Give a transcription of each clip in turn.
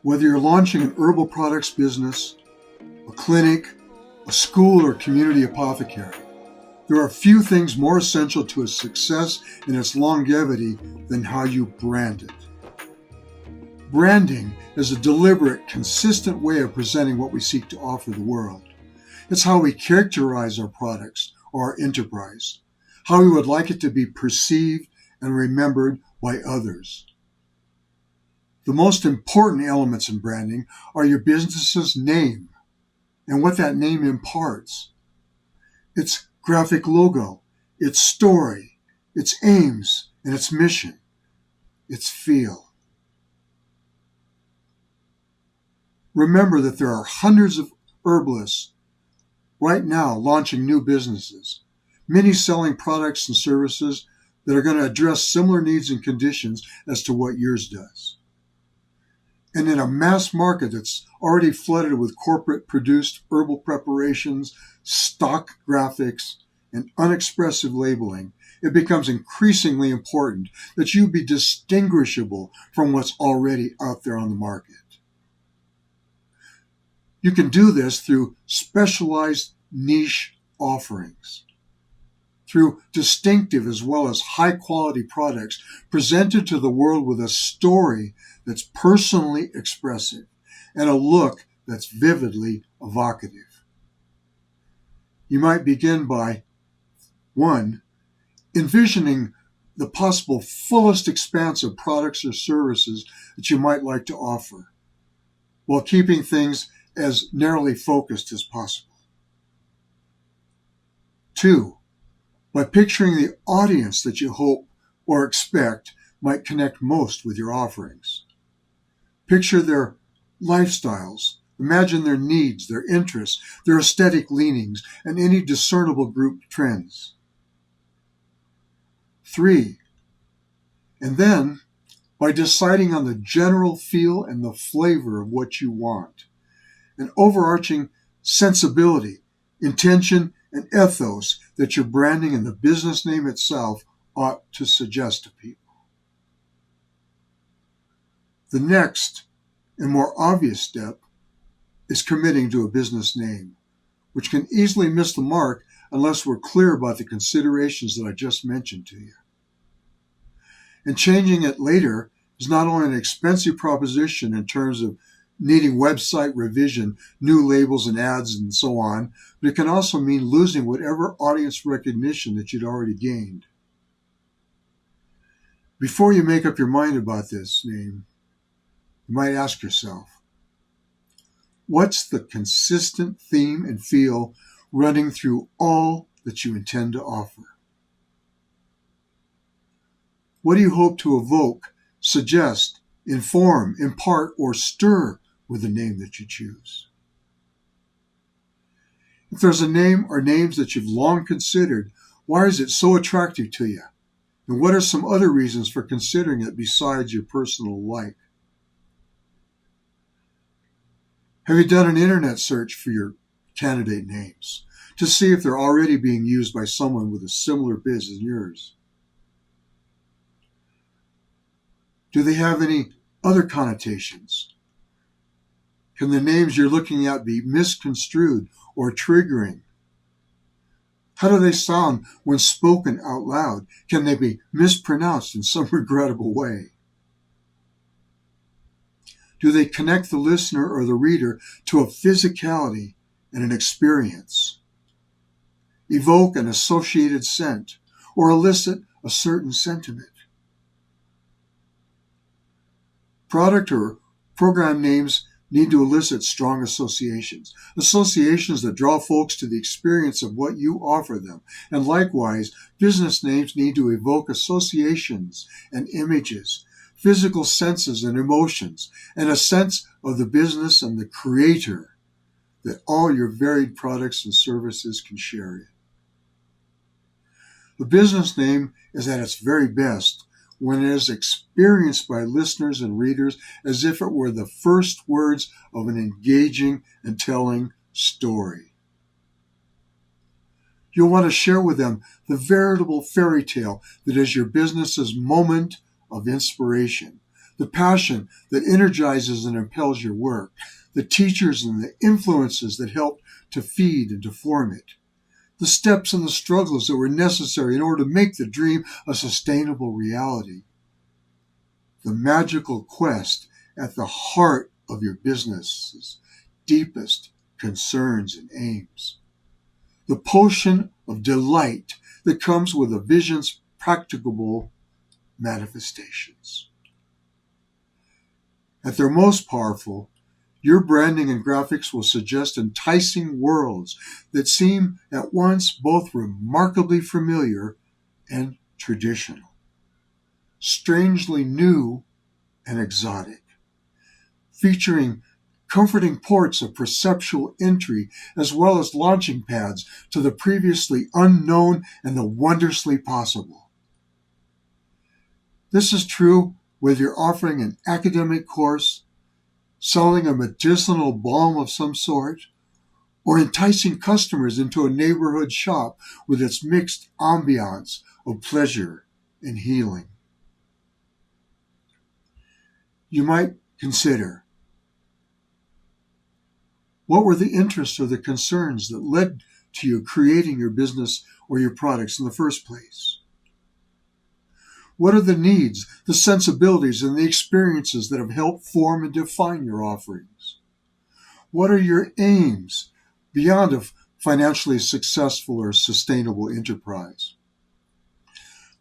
Whether you're launching an herbal products business, a clinic, a school, or community apothecary, there are few things more essential to its success and its longevity than how you brand it. Branding is a deliberate, consistent way of presenting what we seek to offer the world. It's how we characterize our products or our enterprise, how we would like it to be perceived and remembered by others. The most important elements in branding are your business's name and what that name imparts. Its graphic logo, its story, its aims, and its mission, its feel. Remember that there are hundreds of herbalists right now launching new businesses, many selling products and services that are going to address similar needs and conditions as to what yours does. And in a mass market that's already flooded with corporate-produced herbal preparations, stock graphics, and unexpressive labeling, it becomes increasingly important that you be distinguishable from what's already out there on the market. You can do this through specialized niche offerings, through distinctive as well as high-quality products presented to the world with a story that's personally expressive and a look that's vividly evocative. You might begin by 1. Envisioning the possible fullest expanse of products or services that you might like to offer, while keeping things as narrowly focused as possible. 2. By picturing the audience that you hope or expect might connect most with your offerings. Picture their lifestyles. Imagine their needs, their interests, their aesthetic leanings, and any discernible group trends. 3. And then, by deciding on the general feel and the flavor of what you want, an overarching sensibility, intention, and ethos that your branding and the business name itself ought to suggest to people. The next and more obvious step is committing to a business name, which can easily miss the mark unless we're clear about the considerations that I just mentioned to you. And changing it later is not only an expensive proposition in terms of needing website revision, new labels and ads and so on, but it can also mean losing whatever audience recognition that you'd already gained. Before you make up your mind about this name, you might ask yourself, what's the consistent theme and feel running through all that you intend to offer? What do you hope to evoke, suggest, inform, impart, or stir with the name that you choose? If there's a name or names that you've long considered, why is it so attractive to you? And what are some other reasons for considering it besides your personal like? Have you done an internet search for your candidate names to see if they're already being used by someone with a similar biz as yours? Do they have any other connotations? Can the names you're looking at be misconstrued or triggering? How do they sound when spoken out loud? Can they be mispronounced in some regrettable way? Do they connect the listener or the reader to a physicality and an experience? Evoke an associated scent or elicit a certain sentiment? Product or program names need to elicit strong associations that draw folks to the experience of what you offer them. And likewise, business names need to evoke associations and images, physical senses and emotions, and a sense of the business and the creator that all your varied products and services can share in. The business name is at its very best when it is experienced by listeners and readers as if it were the first words of an engaging and telling story. You'll want to share with them the veritable fairy tale that is your business's moment of inspiration, the passion that energizes and impels your work, the teachers and the influences that helped to feed and to form it, the steps and the struggles that were necessary in order to make the dream a sustainable reality, the magical quest at the heart of your business's deepest concerns and aims, the potion of delight that comes with a vision's practicable manifestations. At their most powerful, your branding and graphics will suggest enticing worlds that seem at once both remarkably familiar and traditional, strangely new and exotic, featuring comforting ports of perceptual entry as well as launching pads to the previously unknown and the wondrously possible. This is true whether you're offering an academic course, selling a medicinal balm of some sort, or enticing customers into a neighborhood shop with its mixed ambiance of pleasure and healing. You might consider, what were the interests or the concerns that led to you creating your business or your products in the first place? What are the needs, the sensibilities, and the experiences that have helped form and define your offerings? What are your aims beyond a financially successful or sustainable enterprise?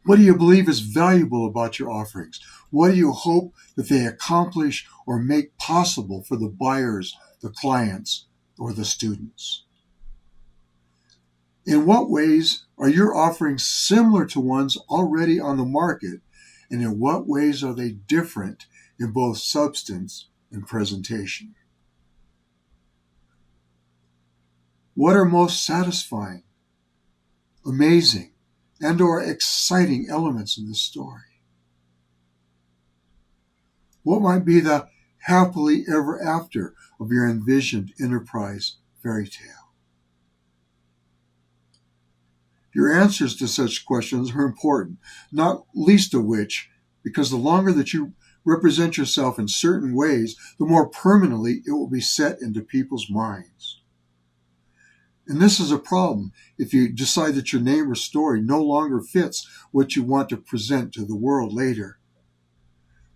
What do you believe is valuable about your offerings? What do you hope that they accomplish or make possible for the buyers, the clients, or the students? In what ways are your offerings similar to ones already on the market, and in what ways are they different in both substance and presentation? What are most satisfying, amazing, and/or exciting elements in the story? What might be the happily ever after of your envisioned enterprise fairy tale? Your answers to such questions are important, not least of which, because the longer that you represent yourself in certain ways, the more permanently it will be set into people's minds. And this is a problem if you decide that your name or story no longer fits what you want to present to the world later.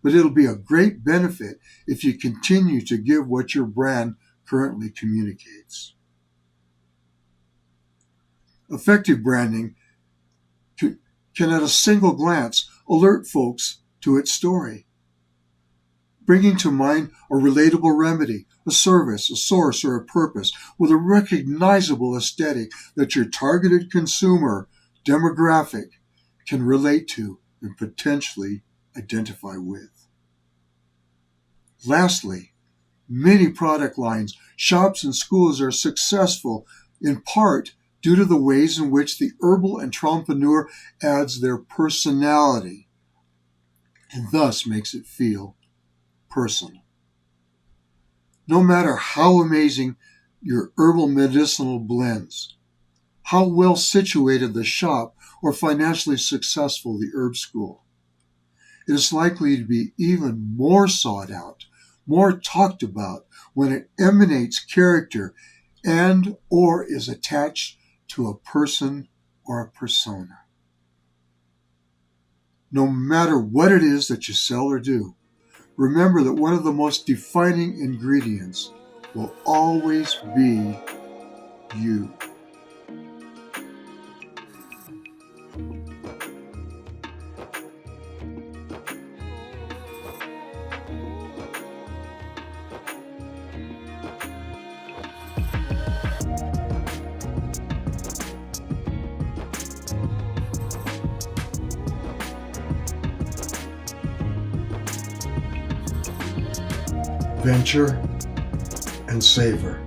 But it'll be a great benefit if you continue to give what your brand currently communicates. Effective branding can at a single glance alert folks to its story, bringing to mind a relatable remedy, a service, a source, or a purpose with a recognizable aesthetic that your targeted consumer demographic can relate to and potentially identify with. Lastly, many product lines, shops, and schools are successful in part due to the ways in which the herbal entrepreneur adds their personality and thus makes it feel personal. No matter how amazing your herbal medicinal blends, how well situated the shop or financially successful the herb school, it is likely to be even more sought out, more talked about when it emanates character and or is attached to a person or a persona. No matter what it is that you sell or do, remember that one of the most defining ingredients will always be you. Venture and savor.